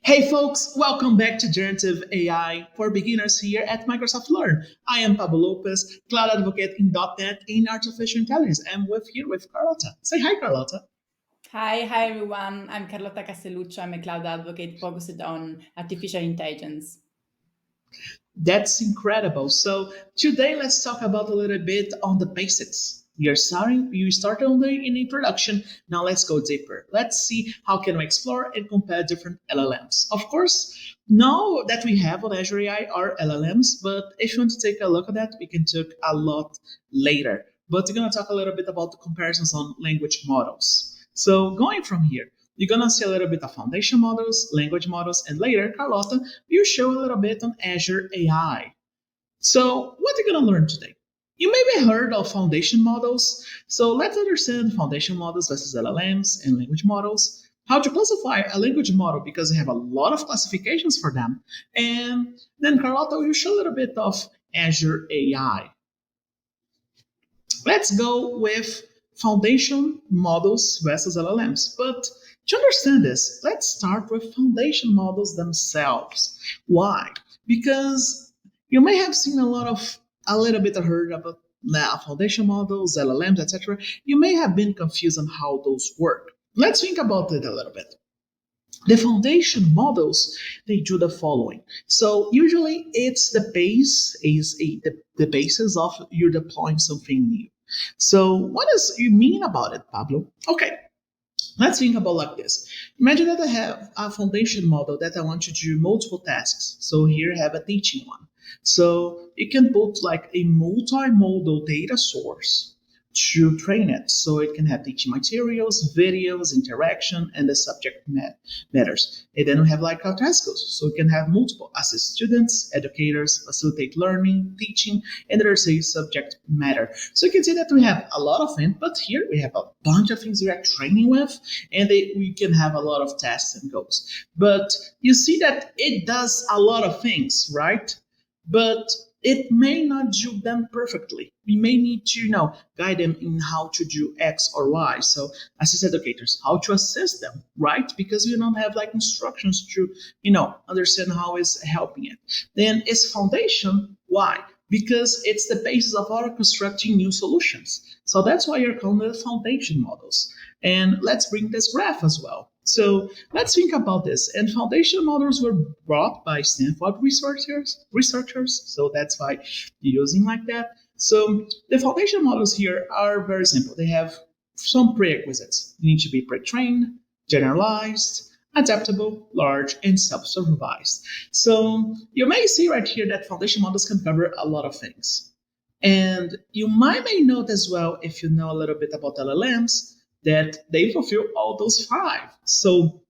Hey folks, welcome back to Generative AI for beginners here at Microsoft Learn. I am Pablo Lopes, cloud advocate in .NET in artificial intelligence. I'm here with Carlotta. Say hi, Carlotta. Hi everyone. I'm Carlotta Castelluccio. I'm a cloud advocate focused on artificial intelligence. That's incredible. So today let's talk about a little bit on the basics. You started on in the introduction. Now let's go deeper. Let's see how can we explore and compare different LLMs. Of course, now that we have on Azure AI are LLMs, but if you want to take a look at that, we can talk a lot later. But we're gonna talk a little bit about the comparisons on language models. So going from here, you're gonna see a little bit of foundation models, language models, and later, Carlotta will show a little bit on Azure AI. So, what are you gonna learn today? You maybe heard of foundation models. So let's understand foundation models versus LLMs and language models. How to classify a language model because we have a lot of classifications for them. And then Carlotta will show a little bit of Azure AI. Let's go with foundation models versus LLMs. But to understand this, let's start with foundation models themselves. Why? Because you may have seen a little bit heard about now foundation models, LLMs, etc. You may have been confused on how those work. Let's think about it a little bit. The foundation models, they do the following. So usually it's the base the basis of you're deploying something new. So what does you mean about it, Pablo? Okay, let's think about like this. Imagine that I have a foundation model that I want to do multiple tasks. So here I have a teaching one. So you can put like a multimodal data source to train it. So it can have teaching materials, videos, interaction, and the matters. And then we have like our tasks. So we can have multiple assist students, educators, facilitate learning, teaching, and there's a subject matter. So you can see that we have a lot of input here. We have a bunch of things we are training with, and we can have a lot of tests and goals. But you see that it does a lot of things, right? But it may not do them perfectly. We may need to, guide them in how to do X or Y. So assist educators, how to assist them, right? Because we don't have like instructions to, understand how is helping it. Then it's foundation. Why? Because it's the basis of our constructing new solutions. So that's why you're calling it foundation models. And let's bring this graph as well. So let's think about this. And foundation models were brought by Stanford researchers. So that's why you're using like that. So the foundation models here are very simple. They have some prerequisites. They need to be pre-trained, generalized, adaptable, large, and self-supervised. So you may see right here that foundation models can cover a lot of things. And you may note as well, if you know a little bit about LLMs, that they fulfill all those five. So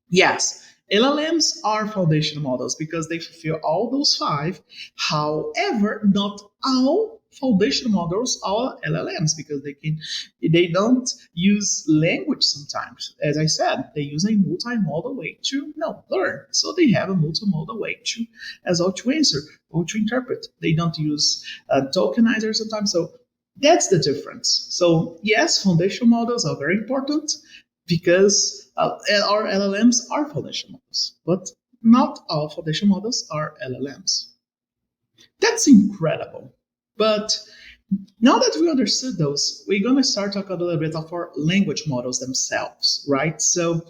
yes, LLMs are foundation models because they fulfill all those five. However, not all foundation models are LLMs because they don't use language sometimes. As I said, they use a multimodal way to learn. So they have a multimodal way to as well to answer or to interpret. They don't use tokenizer sometimes. So that's the difference. So yes, foundation models are very important because our LLMs are foundation models, but not all foundation models are LLMs. That's incredible. But now that we understood those, we're going to start talking a little bit of our language models themselves, right? So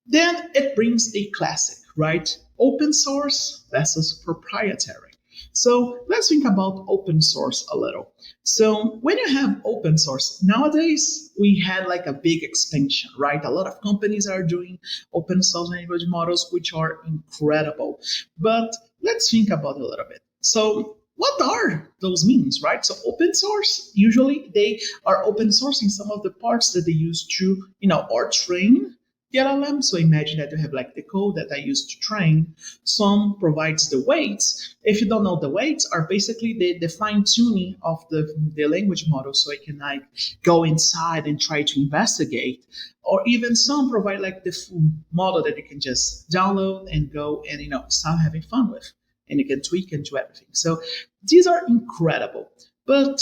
then it brings a classic, right? Open source versus proprietary. So let's think about open source a little. So when you have open source, nowadays we had like a big expansion, right? A lot of companies are doing open source language models, which are incredible. But let's think about it a little bit. So what are those means, right? So open source, usually they are open sourcing some of the parts that they use to, or train the LLM. So imagine that you have like the code that I use to train. Some provides the weights. If you don't know, the weights are basically the fine tuning of the language model, so it can like go inside and try to investigate. Or even some provide like the full model that you can just download and go and start having fun with, and you can tweak and do everything. So these are incredible, but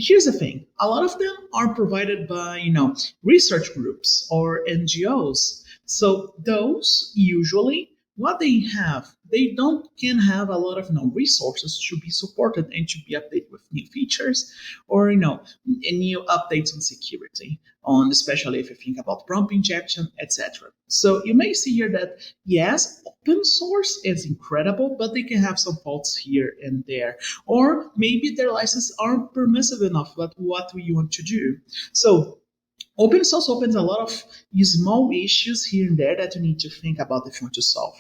here's the thing, a lot of them are provided by research groups or NGOs. So those usually what they have, they don't can have a lot of resources to be supported and to be updated with new features or new updates on security, on especially if you think about prompt injection, etc. So you may see here that yes, open source is incredible, but they can have some faults here and there, or maybe their licenses aren't permissive enough. But what we want to do? So open source opens a lot of small issues here and there that you need to think about if you want to solve.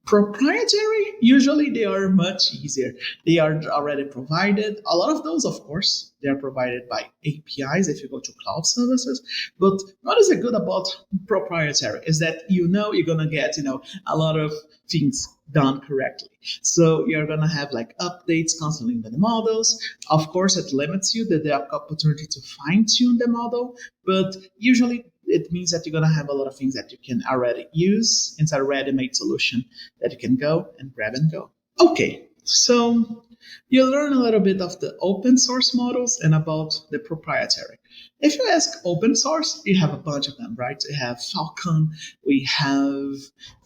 Proprietary, usually they are much easier. They are already provided. A lot of those, of course, they are provided by APIs if you go to cloud services. But what is it good about proprietary is that you're gonna get a lot of things done correctly. So you're gonna have like updates constantly in the models. Of course, it limits you the opportunity to fine tune the model, but usually it means that you're going to have a lot of things that you can already use. It's a ready-made solution that you can go and grab and go. Okay, so you learn a little bit of the open source models and about the proprietary. If you ask open source, you have a bunch of them, right? We have Falcon, we have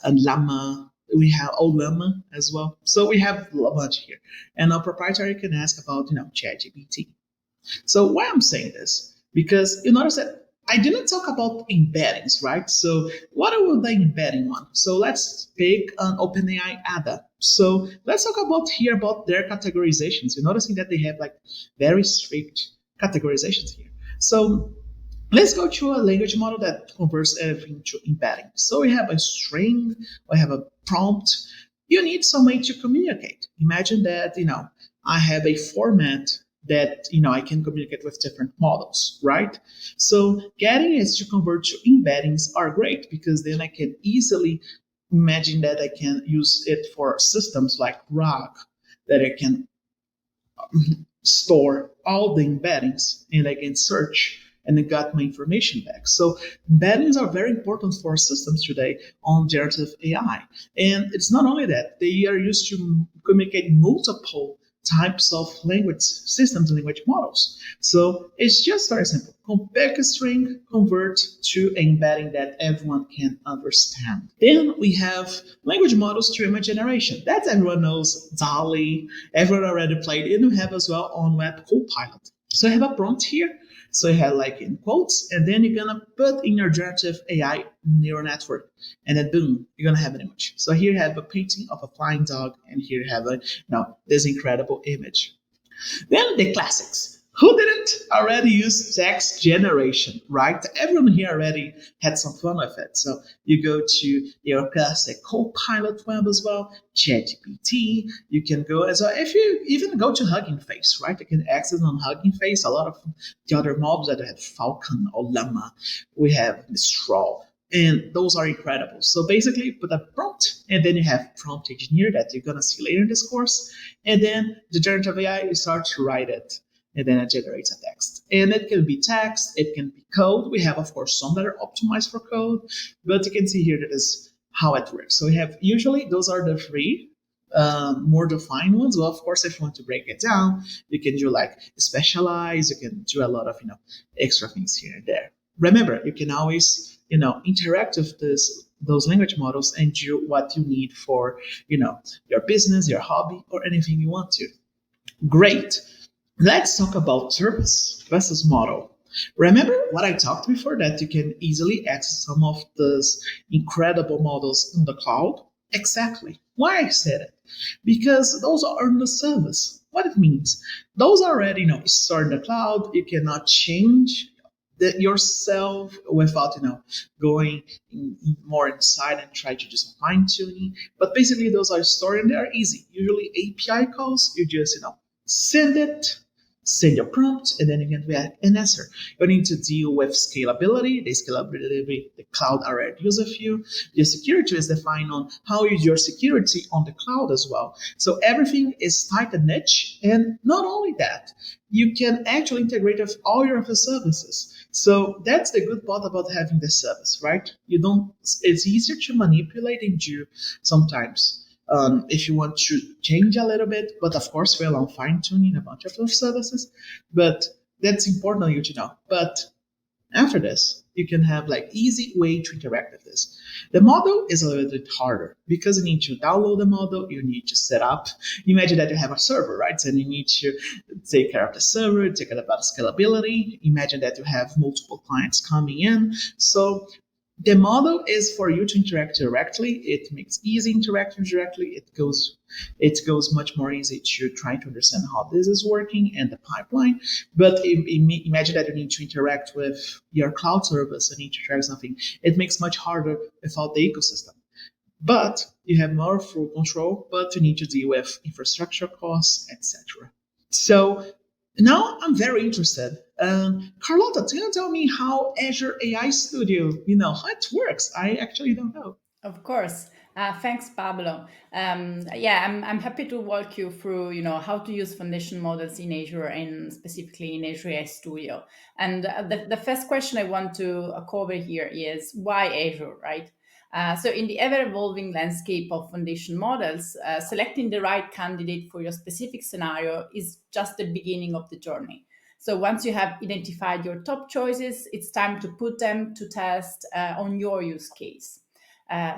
a Llama, we have Olama as well. So we have a bunch here. And our proprietary can ask about, ChatGPT. So why I'm saying this? Because you notice that I didn't talk about embeddings, right? So what are the embedding one? So let's pick an OpenAI ADA. So let's talk about here about their categorizations. You're noticing that they have like very strict categorizations here. So let's go to a language model that converts everything to embedding. So we have a string, we have a prompt. You need some way to communicate. Imagine that, I have a format that I can communicate with different models, right? So getting it to convert to embeddings are great because then I can easily imagine that I can use it for systems like RAG, that I can store all the embeddings and I can search and I got my information back. So embeddings are very important for systems today on generative AI. And it's not only that, they are used to communicate multiple types of language systems and language models. So it's just very simple. Pick a string, convert to embedding that everyone can understand. Then we have language models to image generation. That everyone knows, DALL-E, everyone already played, and we have as well on Web Copilot. So I have a prompt here. So you have like in quotes, and then you're gonna put in your generative AI neural network, and then boom, you're gonna have an image. So here you have a painting of a flying dog, and here you have this incredible image. Then the classics. Who didn't already use text generation, right? Everyone here already had some fun with it. So you go to your classic Copilot web as well, ChatGPT. You can go as well. If you even go to Hugging Face, right? You can access on Hugging Face a lot of the other models that have Falcon or Llama. We have Mistral. And those are incredible. So basically, you put a prompt, and then you have prompt engineer that you're gonna see later in this course, and then the generative AI you start to write it, and then it generates a text. And it can be text, it can be code. We have, of course, some that are optimized for code, but you can see here that is how it works. So we have usually those are the three more defined ones. Well, of course, if you want to break it down, you can do like specialize. You can do a lot of extra things here and there. Remember, you can always interact with those language models and do what you need for your business, your hobby, or anything you want to. Great. Let's talk about service versus model. Remember what I talked before, that you can easily access some of those incredible models in the cloud? Exactly. Why I said it? Because those are in the service. What it means? Those are already stored in the cloud. You cannot change yourself without going more inside and try to do some fine tuning. But basically, those are stored and they are easy. Usually API calls, you just send it, send your prompt, and then you can get an answer. You need to deal with scalability. The scalability, the cloud already uses a few. Your security is defined on how is your security on the cloud as well. So everything is tight and niche. And not only that, you can actually integrate with all your other services. So that's the good part about having the service, right? It's easier to manipulate and do sometimes. If you want to change a little bit, but of course, we're on fine tuning a bunch of those services, but that's important for you to know. But After this, you can have like easy way to interact with this. The model is a little bit harder because you need to download the model, you need to set up. Imagine that you have a server, right? And you need to take care of the server, take care about scalability. Imagine that you have multiple clients coming in. So the model is for you to interact directly. It makes easy interacting directly. It goes much more easy to try to understand how this is working and the pipeline. But imagine that you need to interact with your cloud service and need to track something. It makes much harder without the ecosystem. But you have more full control, but you need to deal with infrastructure costs, etc. So now I'm very interested. Carlotta, can you tell me how Azure AI Studio, how it works? I actually don't know. Of course. Thanks, Pablo. Yeah, I'm happy to walk you through, how to use foundation models in Azure and specifically in Azure AI Studio. And the first question I want to cover here is why Azure, right? So in the ever-evolving landscape of foundation models, selecting the right candidate for your specific scenario is just the beginning of the journey. So once you have identified your top choices, it's time to put them to test on your use case.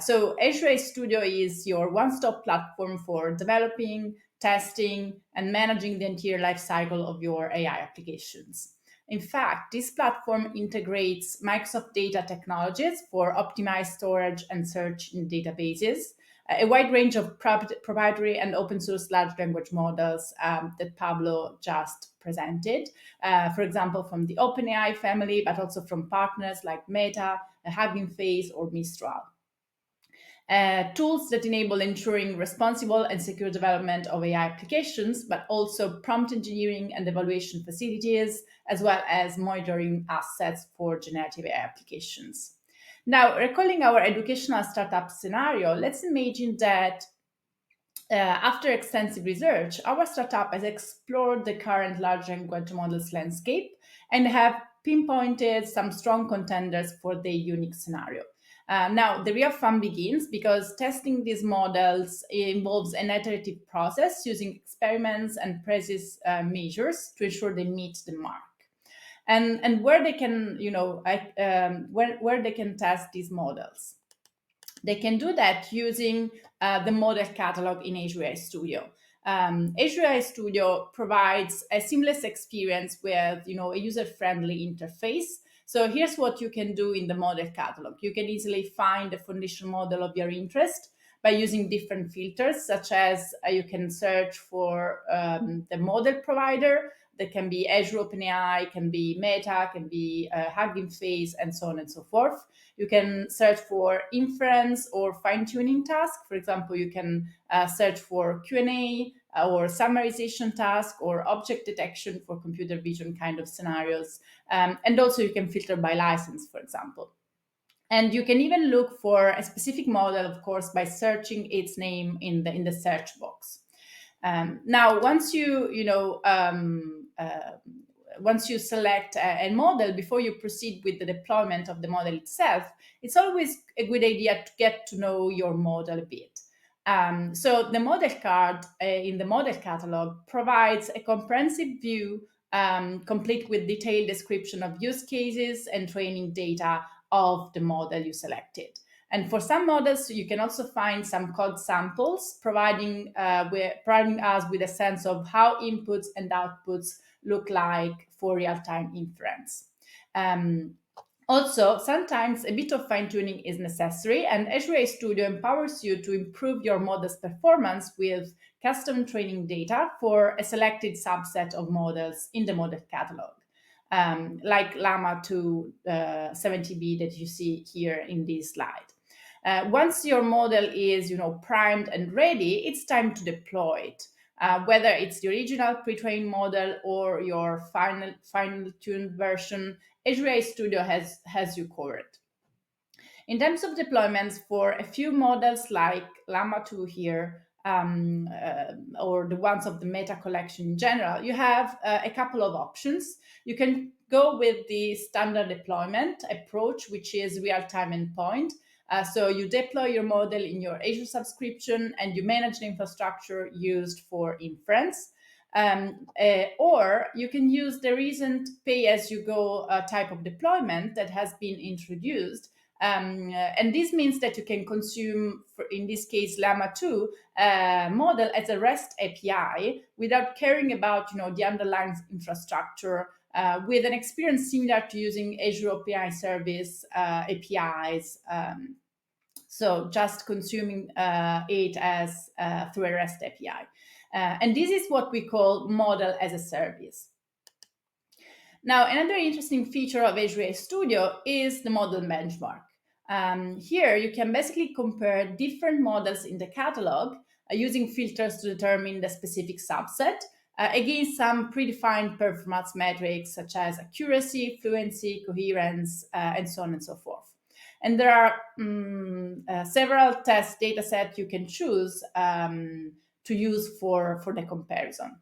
So Azure AI Studio is your one-stop platform for developing, testing, and managing the entire lifecycle of your AI applications. In fact, this platform integrates Microsoft data technologies for optimized storage and search in databases, a wide range of proprietary and open source large language models that Pablo just presented. For example, from the OpenAI family, but also from partners like Meta, Hugging Face, or Mistral. Tools that enable ensuring responsible and secure development of AI applications, but also prompt engineering and evaluation facilities, as well as monitoring assets for generative AI applications. Now, recalling our educational startup scenario, let's imagine that after extensive research, our startup has explored the current large language models landscape and have pinpointed some strong contenders for their unique scenario. Now, the real fun begins because testing these models involves an iterative process using experiments and precise measures to ensure they meet the mark. And where they can, where they can test these models. They can do that using the model catalog in Azure AI Studio. Azure AI Studio provides a seamless experience with a user-friendly interface. So here's what you can do in the model catalog. You can easily find a foundation model of your interest by using different filters, such as you can search for the model provider. That can be Azure OpenAI, can be Meta, can be Hugging Face, and so on and so forth. You can search for inference or fine-tuning task. For example, you can search for Q&A or summarization task or object detection for computer vision kind of scenarios. And also you can filter by license, for example. And you can even look for a specific model, of course, by searching its name in the search box. Now, once you select a model, before you proceed with the deployment of the model itself, it's always a good idea to get to know your model a bit. So the model card in the model catalog provides a comprehensive view, complete with detailed description of use cases and training data of the model you selected. And for some models, you can also find some code samples, providing us with a sense of how inputs and outputs look like for real-time inference. Also, sometimes a bit of fine-tuning is necessary, and Azure AI Studio empowers you to improve your model's performance with custom training data for a selected subset of models in the model catalog, like Llama 2 70B that you see here in this slide. Once your model is, primed and ready, it's time to deploy it. Whether it's the original pre-trained model or your final tuned version, Azure AI Studio has you covered. In terms of deployments, for a few models like Llama 2 here, or the ones of the Meta collection in general, you have a couple of options. You can go with the standard deployment approach, which is real-time endpoint. So you deploy your model in your Azure subscription and you manage the infrastructure used for inference. Or you can use the recent pay-as-you-go type of deployment that has been introduced. And this means that you can consume, in this case, Llama 2 model as a REST API without caring about the underlying infrastructure, with an experience similar to using Azure AI Service APIs. So just consuming it as through a REST API. And this is what we call model as a service. Now, another interesting feature of Azure AI Studio is the model benchmark. Here, you can basically compare different models in the catalog using filters to determine the specific subset against some predefined performance metrics such as accuracy, fluency, coherence, and so on and so forth. And there are several test data sets you can choose to use for the comparison.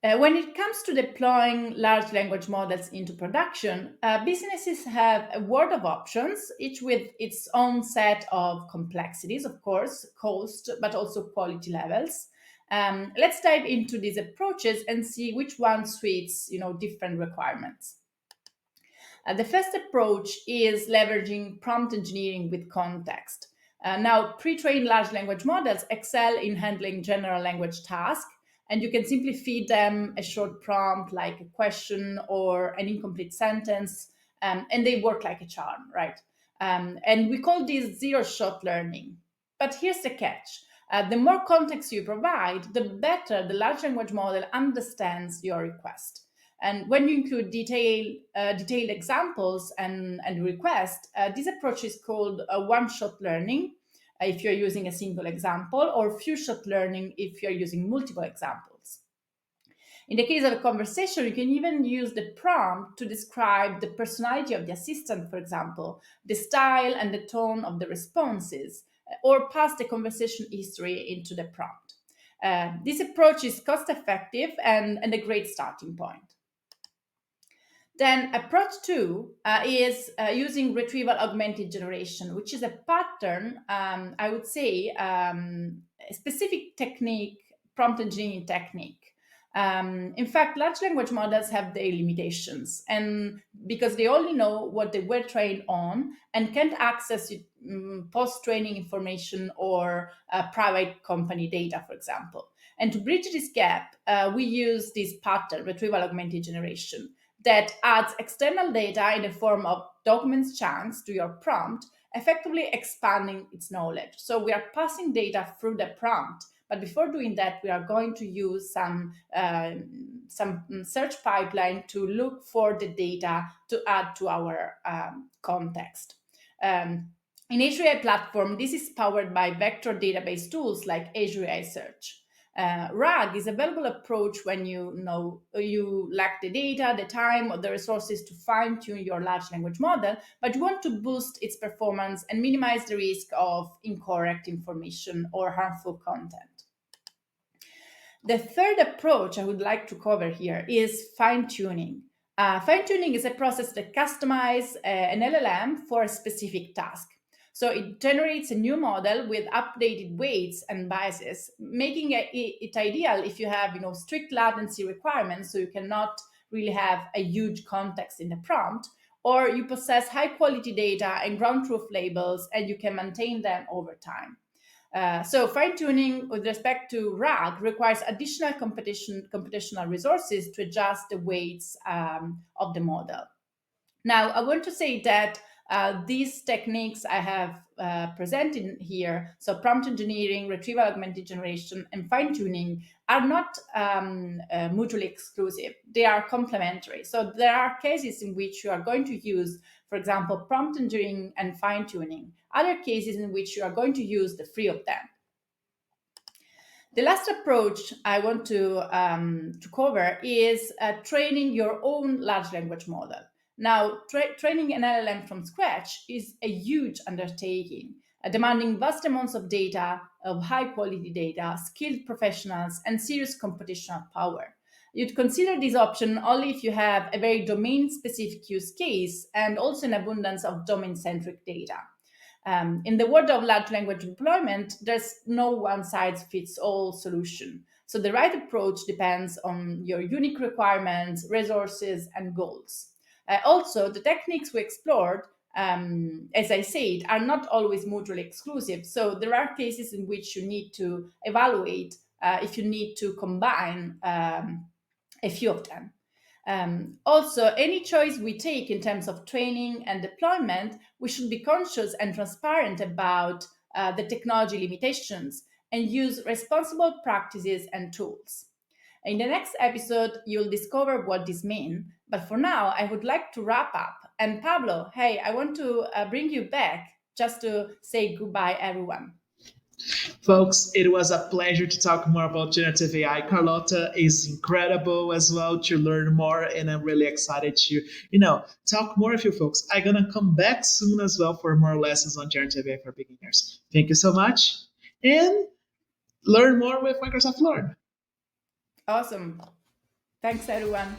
When it comes to deploying large language models into production, businesses have a world of options, each with its own set of complexities, of course, cost, but also quality levels. Let's dive into these approaches and see which one suits different requirements. The first approach is leveraging prompt engineering with context. Now, pre-trained large language models excel in handling general language tasks, and you can simply feed them a short prompt like a question or an incomplete sentence, and they work like a charm, right? And we call this zero-shot learning. But here's the catch. The more context you provide, the better the large language model understands your request. And when you include detailed examples and requests, this approach is called one-shot learning if you're using a single example, or few-shot learning if you're using multiple examples. In the case of a conversation, you can even use the prompt to describe the personality of the assistant, for example, the style and the tone of the responses, or pass the conversation history into the prompt. This approach is cost-effective and a great starting point. Then approach two is using retrieval augmented generation, which is a pattern, I would say, a specific technique, prompt engineering technique. In fact, large language models have their limitations, and because they only know what they were trained on and can't access post-training information or private company data, for example. And to bridge this gap, we use this pattern, retrieval augmented generation, that adds external data in the form of documents chunks to your prompt, effectively expanding its knowledge. So we are passing data through the prompt, but before doing that, we are going to use some search pipeline to look for the data to add to our context. In Azure AI platform, this is powered by vector database tools like Azure AI Search. RAG is a valuable approach when you lack the data, the time, or the resources to fine-tune your large language model, but you want to boost its performance and minimize the risk of incorrect information or harmful content. The third approach I would like to cover here is fine-tuning. Fine-tuning is a process that customizes an LLM for a specific task. So it generates a new model with updated weights and biases, making it ideal if you have strict latency requirements, so you cannot really have a huge context in the prompt, or you possess high quality data and ground truth labels and you can maintain them over time. So fine-tuning with respect to RAG requires additional computational resources to adjust the weights of the model. Now, I want to say that these techniques I have presented here, so prompt engineering, retrieval augmented generation, and fine-tuning, are not mutually exclusive. They are complementary. So there are cases in which you are going to use, for example, prompt engineering and fine-tuning. Other cases in which you are going to use the three of them. The last approach I want to cover is training your own large language model. Now, training an LLM from scratch is a huge undertaking, demanding vast amounts of data, of high quality data, skilled professionals, and serious computational power. You'd consider this option only if you have a very domain specific use case and also an abundance of domain centric data. In the world of large language deployment, there's no one size fits all solution. So the right approach depends on your unique requirements, resources, and goals. Also, the techniques we explored, as I said, are not always mutually exclusive. So there are cases in which you need to evaluate if you need to combine a few of them. Also, any choice we take in terms of training and deployment, we should be conscious and transparent about the technology limitations and use responsible practices and tools. In the next episode, you'll discover what this means. But for now, I would like to wrap up. And Pablo, hey, I want to bring you back just to say goodbye, everyone. Folks, it was a pleasure to talk more about generative AI. Carlotta is incredible as well to learn more, and I'm really excited to, talk more with you folks. I'm gonna come back soon as well for more lessons on generative AI for beginners. Thank you so much, and learn more with Microsoft Learn. Awesome. Thanks, everyone.